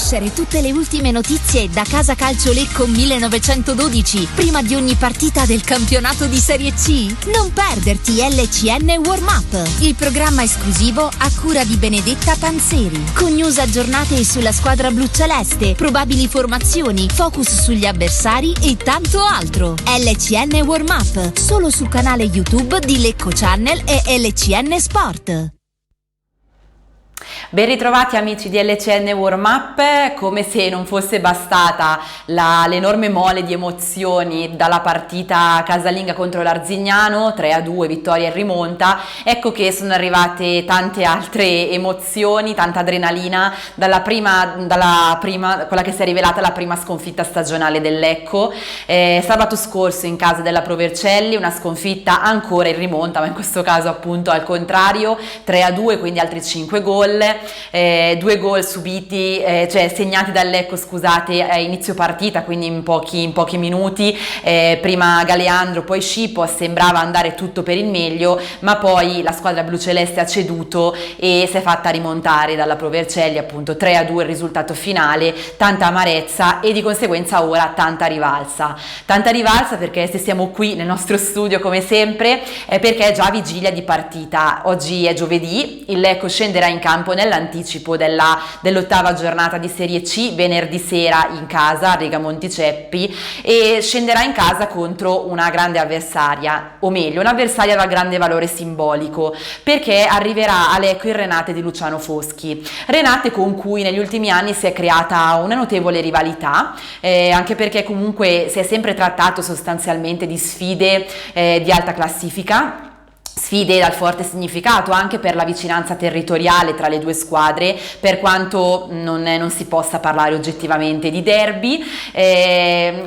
conoscere tutte le ultime notizie da Casa Calcio Lecco 1912 prima di ogni partita del campionato di Serie C? Non perderti LCN Warm Up, il programma esclusivo a cura di Benedetta Panzeri, con news aggiornate sulla squadra bluceleste, probabili formazioni, focus sugli avversari e tanto altro. LCN Warm Up, solo sul canale YouTube di Lecco Channel e LCN Sport. Ben ritrovati amici di LCN Warm Up. Come se non fosse bastata l'enorme mole di emozioni dalla partita casalinga contro l'Arzignano, 3-2 vittoria in rimonta, ecco che sono arrivate tante altre emozioni, tanta adrenalina dalla prima, quella che si è rivelata la prima sconfitta stagionale del Lecco, sabato scorso in casa della Pro Vercelli, una sconfitta ancora in rimonta, ma in questo caso appunto al contrario, 3-2, quindi altri 5 gol. 2 gol subiti, cioè segnati dal Lecco, scusate, a inizio partita, quindi in pochi minuti, prima Galeandro, poi Scippo, sembrava andare tutto per il meglio, ma poi la squadra bluceleste ha ceduto e si è fatta rimontare dalla Pro Vercelli, appunto 3-2 il risultato finale, tanta amarezza e di conseguenza ora tanta rivalsa perché se siamo qui nel nostro studio come sempre è perché è già vigilia di partita. Oggi è giovedì, il Lecco scenderà in campo nell'anticipo dell'ottava giornata di Serie C venerdì sera in casa a Riga Monticeppi e scenderà in casa contro una grande avversaria, o meglio un'avversaria dal grande valore simbolico, perché arriverà a Lecco il Renate di Luciano Foschi, Renate con cui negli ultimi anni si è creata una notevole rivalità, anche perché comunque si è sempre trattato sostanzialmente di sfide di alta classifica, sfide dal forte significato anche per la vicinanza territoriale tra le due squadre, per quanto non si possa parlare oggettivamente di derby,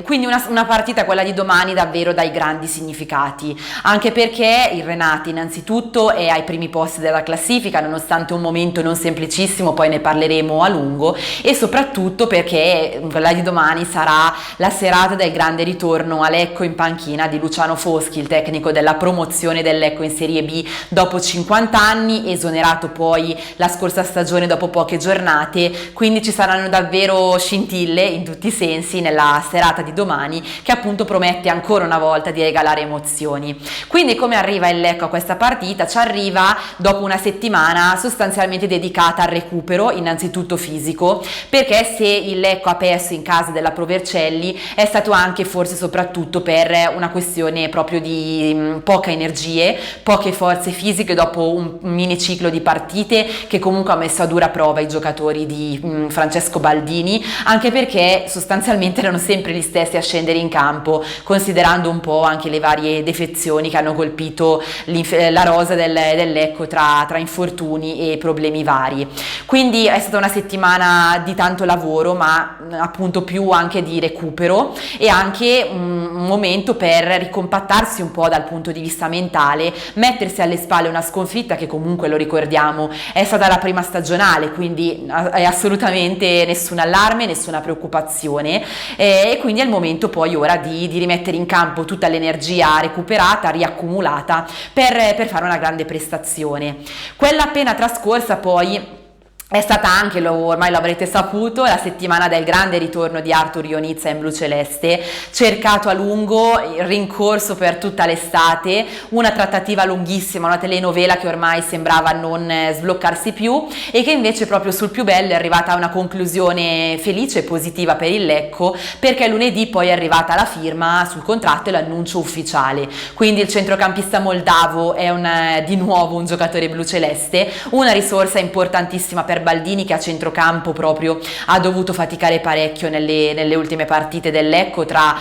quindi una partita, quella di domani, davvero dai grandi significati, anche perché il Renate innanzitutto è ai primi posti della classifica nonostante un momento non semplicissimo, poi ne parleremo a lungo, e soprattutto perché quella di domani sarà la serata del grande ritorno a Lecco in panchina di Luciano Foschi, il tecnico della promozione del Lecco in Serie B dopo 50 anni, esonerato poi la scorsa stagione dopo poche giornate, quindi ci saranno davvero scintille in tutti i sensi nella serata di domani, che appunto promette ancora una volta di regalare emozioni. Quindi come arriva il Lecco a questa partita? Ci arriva dopo una settimana sostanzialmente dedicata al recupero, innanzitutto fisico, perché se il Lecco ha perso in casa della Pro Vercelli è stato anche forse soprattutto per una questione proprio di poche energie, poche forze fisiche dopo un mini ciclo di partite che comunque ha messo a dura prova i giocatori di Francesco Baldini, anche perché sostanzialmente erano sempre gli stessi a scendere in campo, considerando un po' anche le varie defezioni che hanno colpito la rosa del Lecco tra infortuni e problemi vari. Quindi è stata una settimana di tanto lavoro, ma appunto più anche di recupero e anche un momento per ricompattarsi un po' dal punto di vista mentale, mettersi alle spalle una sconfitta che comunque, lo ricordiamo, è stata la prima stagionale, quindi è assolutamente nessun allarme, nessuna preoccupazione, e quindi è il momento poi ora di rimettere in campo tutta l'energia recuperata, riaccumulata per fare una grande prestazione. Quella appena trascorsa poi è stata anche, ormai lo avrete saputo, la settimana del grande ritorno di Arthur Ionizza in blu celeste, cercato a lungo, rincorso per tutta l'estate, una trattativa lunghissima, una telenovela che ormai sembrava non sbloccarsi più e che invece proprio sul più bello è arrivata a una conclusione felice e positiva per il Lecco, perché lunedì poi è arrivata la firma sul contratto e l'annuncio ufficiale. Quindi il centrocampista moldavo è di nuovo un giocatore blu celeste, una risorsa importantissima per Baldini, che a centrocampo proprio ha dovuto faticare parecchio nelle ultime partite del Lecco, tra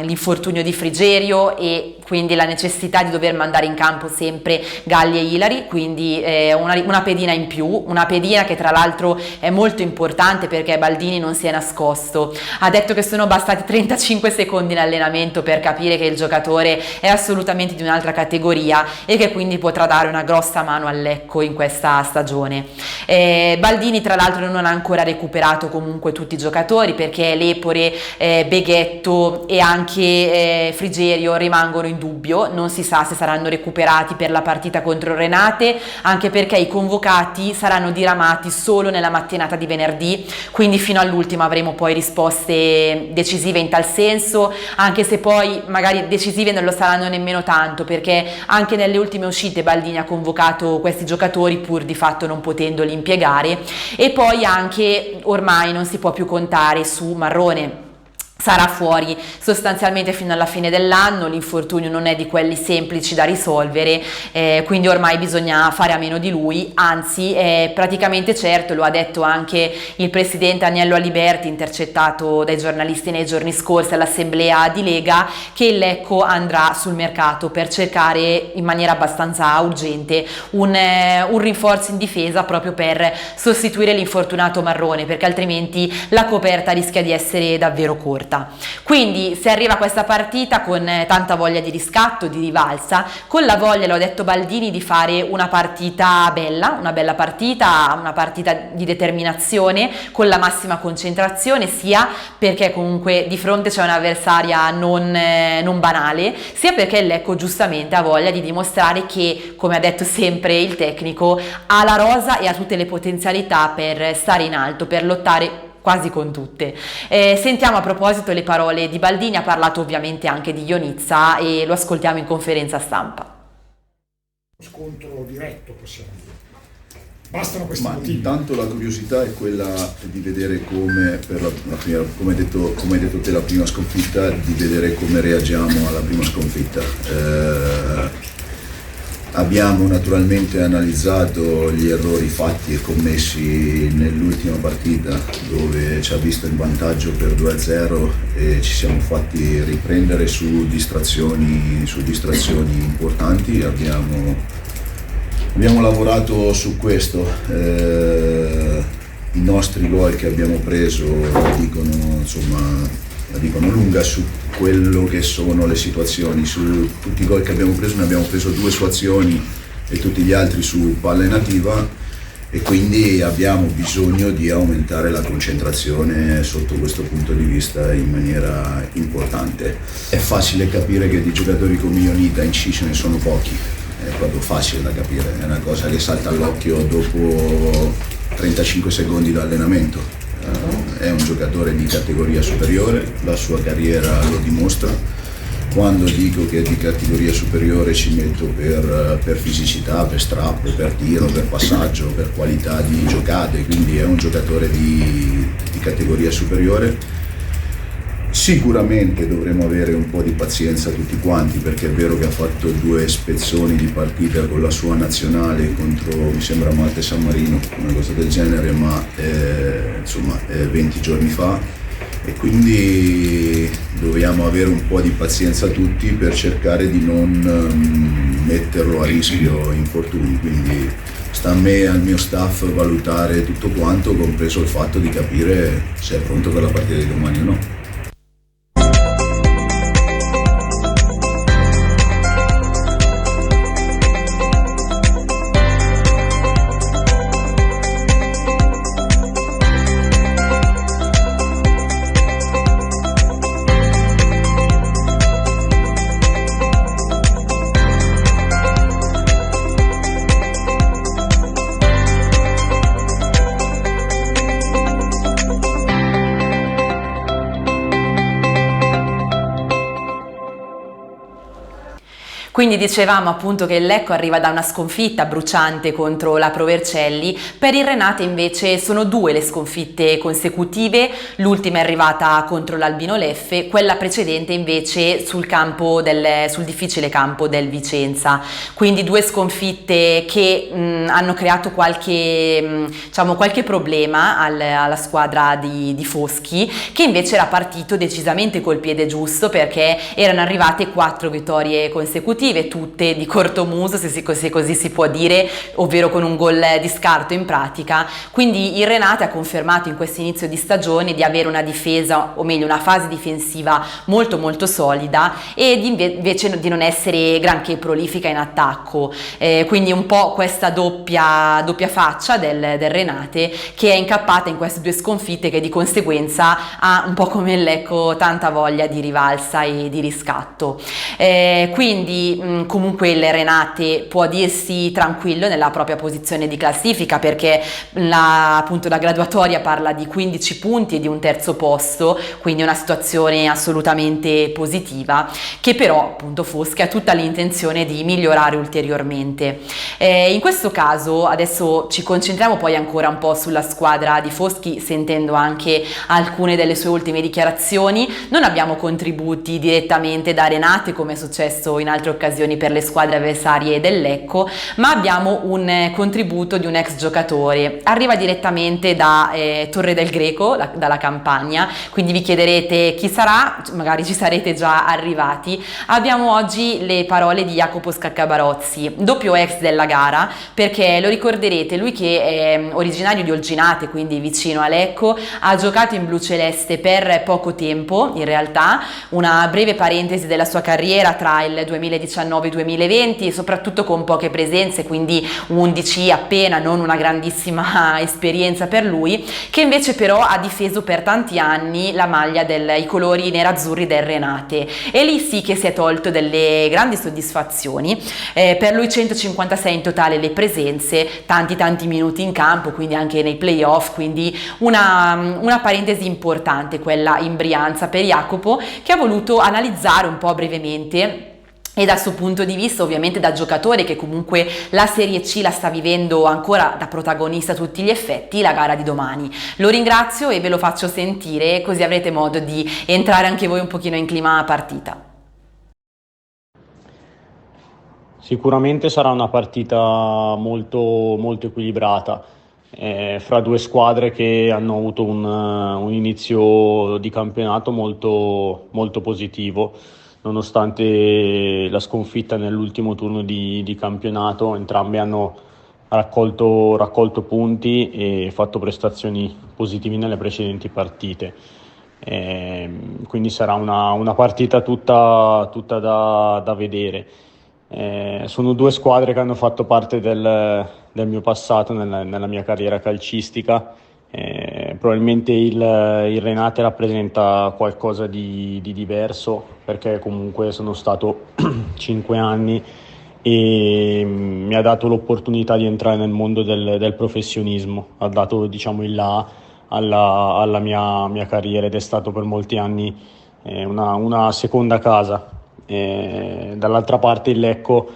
l'infortunio di Frigerio e quindi la necessità di dover mandare in campo sempre Galli e Ilari, quindi una pedina in più, una pedina che tra l'altro è molto importante perché Baldini non si è nascosto, ha detto che sono bastati 35 secondi in allenamento per capire che il giocatore è assolutamente di un'altra categoria e che quindi potrà dare una grossa mano al Lecco in questa stagione. Baldini tra l'altro non ha ancora recuperato comunque tutti i giocatori, perché Lepore, Beghetto e anche Frigerio rimangono in dubbio, non si sa se saranno recuperati per la partita contro Renate, anche perché i convocati saranno diramati solo nella mattinata di venerdì, quindi fino all'ultimo avremo poi risposte decisive in tal senso, anche se poi magari decisive non lo saranno nemmeno tanto, perché anche nelle ultime uscite Baldini ha convocato questi giocatori pur di fatto non potendoli impiegare, e poi anche ormai non si può più contare su Marrone. Sarà fuori sostanzialmente fino alla fine dell'anno, l'infortunio non è di quelli semplici da risolvere, quindi ormai bisogna fare a meno di lui, anzi è praticamente certo, lo ha detto anche il presidente Agnello Aliberti, intercettato dai giornalisti nei giorni scorsi all'assemblea di Lega, che il Lecco andrà sul mercato per cercare in maniera abbastanza urgente un rinforzo in difesa proprio per sostituire l'infortunato Marrone, perché altrimenti la coperta rischia di essere davvero corta. Quindi si arriva a questa partita con tanta voglia di riscatto, di rivalsa, con la voglia, l'ho detto Baldini, di fare una partita bella, una bella partita, una partita di determinazione, con la massima concentrazione, sia perché comunque di fronte c'è un'avversaria non banale, sia perché il Lecco giustamente ha voglia di dimostrare che, come ha detto sempre il tecnico, ha la rosa e ha tutte le potenzialità per stare in alto, per lottare quasi con tutte. Sentiamo a proposito le parole di Baldini, ha parlato ovviamente anche di Ionizza e lo ascoltiamo in conferenza stampa. Scontro diretto, possiamo dire. Bastano questi motivi. Intanto la curiosità è quella di vedere come, per la prima, come hai detto te, la prima sconfitta, di vedere come reagiamo alla prima sconfitta. Abbiamo naturalmente analizzato gli errori fatti e commessi nell'ultima partita, dove ci ha visto in vantaggio per 2-0 e ci siamo fatti riprendere su distrazioni importanti. Abbiamo lavorato su questo. I nostri gol che abbiamo preso la dicono lunga su quello che sono le situazioni. Su tutti i gol che abbiamo preso, ne abbiamo preso 2 su azioni e tutti gli altri su palla nativa, e quindi abbiamo bisogno di aumentare la concentrazione sotto questo punto di vista in maniera importante. È facile capire che di giocatori come Ionita in C ce ne sono pochi, è proprio facile da capire, è una cosa che salta all'occhio dopo 35 secondi d'allenamento. È un giocatore di categoria superiore, la sua carriera lo dimostra. Quando dico che è di categoria superiore ci metto per fisicità, per strappo, per tiro, per passaggio, per qualità di giocate, quindi è un giocatore di categoria superiore. Sicuramente dovremo avere un po' di pazienza tutti quanti, perché è vero che ha fatto 2 spezzoni di partita con la sua nazionale contro, mi sembra, Malta e San Marino, una cosa del genere, ma 20 giorni fa, e quindi dobbiamo avere un po' di pazienza tutti per cercare di non metterlo a rischio infortuni. Quindi sta a me e al mio staff valutare tutto quanto, compreso il fatto di capire se è pronto per la partita di domani o no. Quindi dicevamo appunto che il Lecco arriva da una sconfitta bruciante contro la Pro Vercelli. Per il Renate invece sono 2 le sconfitte consecutive, l'ultima è arrivata contro l'Albino Leffe, quella precedente invece sul difficile campo del Vicenza. Quindi 2 sconfitte che hanno creato qualche problema alla squadra di Foschi, che invece era partito decisamente col piede giusto, perché erano arrivate 4 vittorie consecutive, offensive, tutte di corto muso, se così si può dire, ovvero con un gol di scarto in pratica. Quindi il Renate ha confermato in questo inizio di stagione di avere una difesa, o meglio una fase difensiva molto molto solida, e invece di non essere granché prolifica in attacco, quindi un po' questa doppia faccia del Renate, che è incappata in queste 2 sconfitte, che di conseguenza ha un po' come il Lecco tanta voglia di rivalsa e di riscatto. Quindi comunque il Renate può dirsi tranquillo nella propria posizione di classifica, perché appunto la graduatoria parla di 15 punti e di un terzo posto, quindi una situazione assolutamente positiva, che però appunto Foschi ha tutta l'intenzione di migliorare ulteriormente. In questo caso adesso ci concentriamo poi ancora un po' sulla squadra di Foschi, sentendo anche alcune delle sue ultime dichiarazioni. Non abbiamo contributi direttamente da Renate, come è successo in altre occasioni per le squadre avversarie del Lecco, ma abbiamo un contributo di un ex giocatore. Arriva direttamente da Torre del Greco, dalla Campania, quindi vi chiederete chi sarà, magari ci sarete già arrivati. Abbiamo oggi le parole di Jacopo Scaccabarozzi, doppio ex della gara, perché lo ricorderete, lui che è originario di Olginate, quindi vicino a Lecco, ha giocato in blu celeste per poco tempo, in realtà una breve parentesi della sua carriera tra il 2019 e il 2020, soprattutto con poche presenze, quindi 11 appena, non una grandissima esperienza per lui, che invece però ha difeso per tanti anni la maglia i colori nerazzurri del Renate, e lì sì che si è tolto delle grandi soddisfazioni. Per lui 156 in totale le presenze, tanti minuti in campo, quindi anche nei playoff, quindi una parentesi importante quella in Brianza per Jacopo, che ha voluto analizzare un po' brevemente, e dal suo punto di vista, ovviamente da giocatore che comunque la Serie C la sta vivendo ancora da protagonista a tutti gli effetti, la gara di domani. Lo ringrazio e ve lo faccio sentire, così avrete modo di entrare anche voi un pochino in clima partita. Sicuramente sarà una partita molto, molto equilibrata, fra 2 squadre che hanno avuto un inizio di campionato molto, molto positivo. Nonostante la sconfitta nell'ultimo turno di campionato, entrambi hanno raccolto punti e fatto prestazioni positive nelle precedenti partite. Quindi sarà una partita tutta da vedere. Sono 2 squadre che hanno fatto parte del mio passato nella mia carriera calcistica. Probabilmente il Renate rappresenta qualcosa di diverso, perché comunque sono stato 5 anni e mi ha dato l'opportunità di entrare nel mondo del professionismo, ha dato, diciamo, il là alla mia carriera, ed è stato per molti anni una seconda casa. Dall'altra parte il Lecco,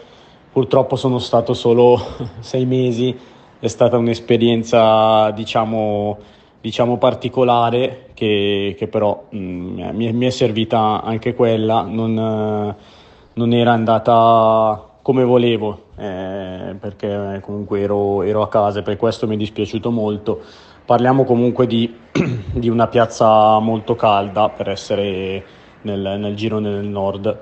purtroppo sono stato solo 6 mesi, è stata un'esperienza diciamo particolare che però mi è servita anche quella. Non era andata come volevo, perché comunque ero a casa, e per questo mi è dispiaciuto molto. Parliamo comunque di una piazza molto calda per essere nel girone del nord,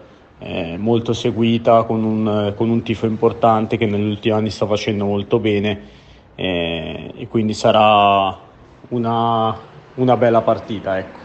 molto seguita, con un tifo importante che negli ultimi anni sta facendo molto bene, e quindi sarà una bella partita, ecco.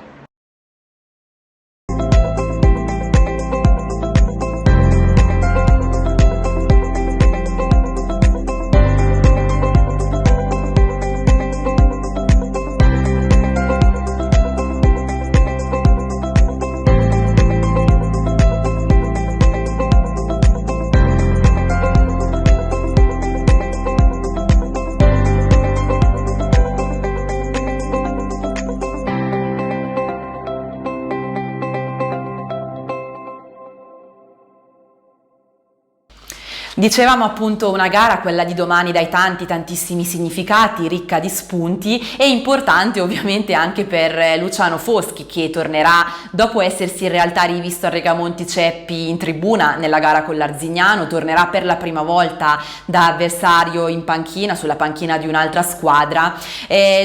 Dicevamo appunto una gara, quella di domani, dai tantissimi significati, ricca di spunti e importante ovviamente anche per Luciano Foschi, che tornerà dopo essersi in realtà rivisto a Regamonti Ceppi in tribuna nella gara con l'Arzignano, tornerà per la prima volta da avversario in panchina, sulla panchina di un'altra squadra.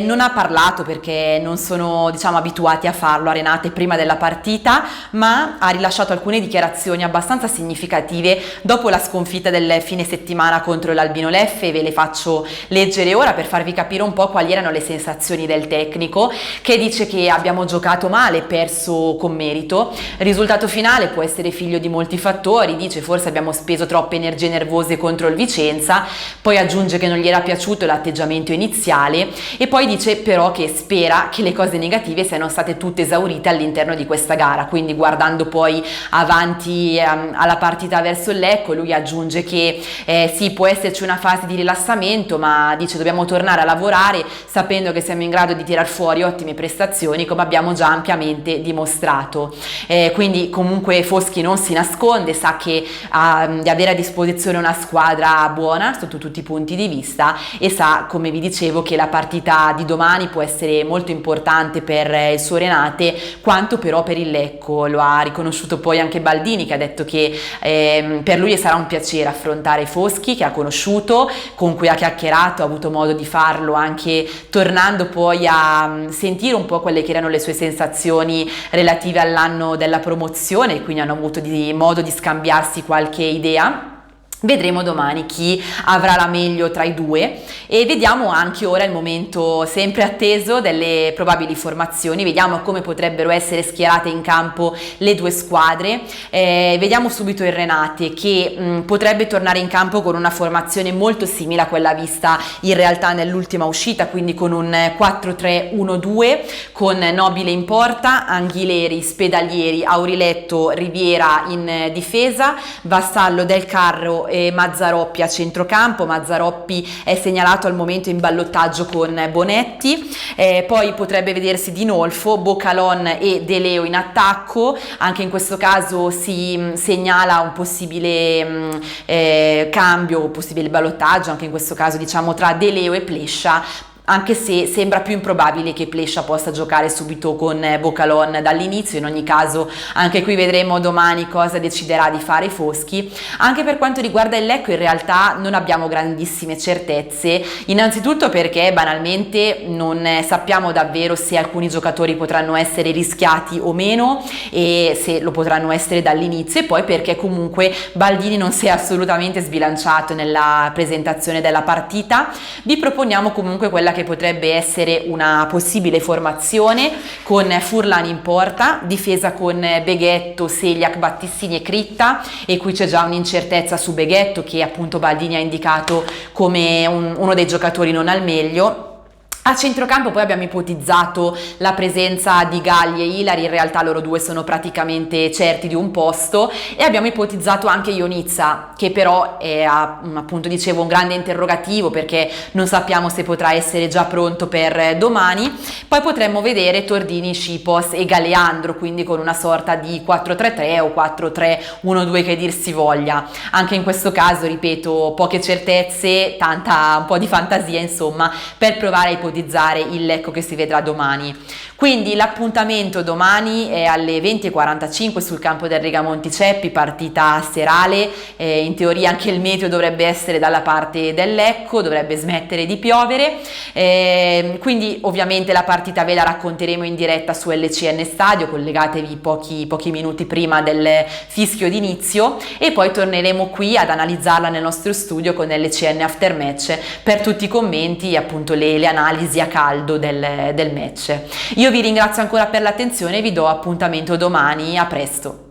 Non ha parlato perché non sono abituati a farlo a Renate prima della partita, ma ha rilasciato alcune dichiarazioni abbastanza significative dopo la sconfitta del fine settimana contro l'Albino Leffe. Ve le faccio leggere ora per farvi capire un po' quali erano le sensazioni del tecnico, che dice che abbiamo giocato male, perso con merito, il risultato finale può essere figlio di molti fattori, dice forse abbiamo speso troppe energie nervose contro il Vicenza, poi aggiunge che non gli era piaciuto l'atteggiamento iniziale e poi dice però che spera che le cose negative siano state tutte esaurite all'interno di questa gara. Quindi guardando poi avanti alla partita verso il Lecco, lui aggiunge che sì, può esserci una fase di rilassamento, ma dice dobbiamo tornare a lavorare sapendo che siamo in grado di tirar fuori ottime prestazioni come abbiamo già ampiamente dimostrato. Quindi comunque Foschi non si nasconde, sa che di avere a disposizione una squadra buona sotto tutti i punti di vista e sa, come vi dicevo, che la partita di domani può essere molto importante per il suo Renate quanto però per il Lecco. Lo ha riconosciuto poi anche Baldini, che ha detto che per lui sarà un piacere affrontare Foschi, che ha conosciuto, con cui ha chiacchierato, ha avuto modo di farlo anche tornando poi a sentire un po' quelle che erano le sue sensazioni relative all'anno della promozione, quindi hanno avuto modo di scambiarsi qualche idea. Vedremo domani chi avrà la meglio tra i due e vediamo anche ora il momento sempre atteso delle probabili formazioni. Vediamo come potrebbero essere schierate in campo le due squadre. Vediamo subito il Renate, che potrebbe tornare in campo con una formazione molto simile a quella vista in realtà nell'ultima uscita, quindi con un 4-3-1-2 con Nobile in porta, Anghileri, Spedalieri, Auriletto, Riviera in difesa, Vassallo, Del Carro e Mazzaroppi a centrocampo. Mazzaroppi è segnalato al momento in ballottaggio con Bonetti, poi potrebbe vedersi Di Nolfo, Bocalon e De Leo in attacco. Anche in questo caso si segnala un possibile cambio, possibile ballottaggio, anche in questo caso tra De Leo e Plescia, anche se sembra più improbabile che Plescia possa giocare subito con Bocalon dall'inizio. In ogni caso anche qui vedremo domani cosa deciderà di fare Foschi. Anche per quanto riguarda il Lecco in realtà non abbiamo grandissime certezze, innanzitutto perché banalmente non sappiamo davvero se alcuni giocatori potranno essere rischiati o meno e se lo potranno essere dall'inizio, e poi perché comunque Baldini non si è assolutamente sbilanciato nella presentazione della partita. Vi proponiamo comunque quella che potrebbe essere una possibile formazione con Furlan in porta, difesa con Beghetto, Seliac, Battistini e Critta, e qui c'è già un'incertezza su Beghetto, che appunto Baldini ha indicato come uno dei giocatori non al meglio. A centrocampo poi abbiamo ipotizzato la presenza di Galli e Ilari, in realtà loro due sono praticamente certi di un posto, e abbiamo ipotizzato anche Ionizza, che però è appunto dicevo un grande interrogativo perché non sappiamo se potrà essere già pronto per domani. Poi potremmo vedere Tordini, Scipos e Galeandro, quindi con una sorta di 4-3-3 o 4-3-1-2 che dir si voglia. Anche in questo caso, ripeto, poche certezze, un po' di fantasia insomma per provare a ipotizzare il Lecco che si vedrà domani. Quindi l'appuntamento domani è alle 20:45 sul campo del Regamonti Ceppi, partita serale. In teoria anche il meteo dovrebbe essere dalla parte del Lecco, dovrebbe smettere di piovere, quindi ovviamente la partita ve la racconteremo in diretta su LCN Stadio, collegatevi pochi minuti prima del fischio d'inizio, e poi torneremo qui ad analizzarla nel nostro studio con LCN Aftermatch per tutti i commenti e appunto le analisi a caldo del match. Io vi ringrazio ancora per l'attenzione e vi do appuntamento domani. A presto.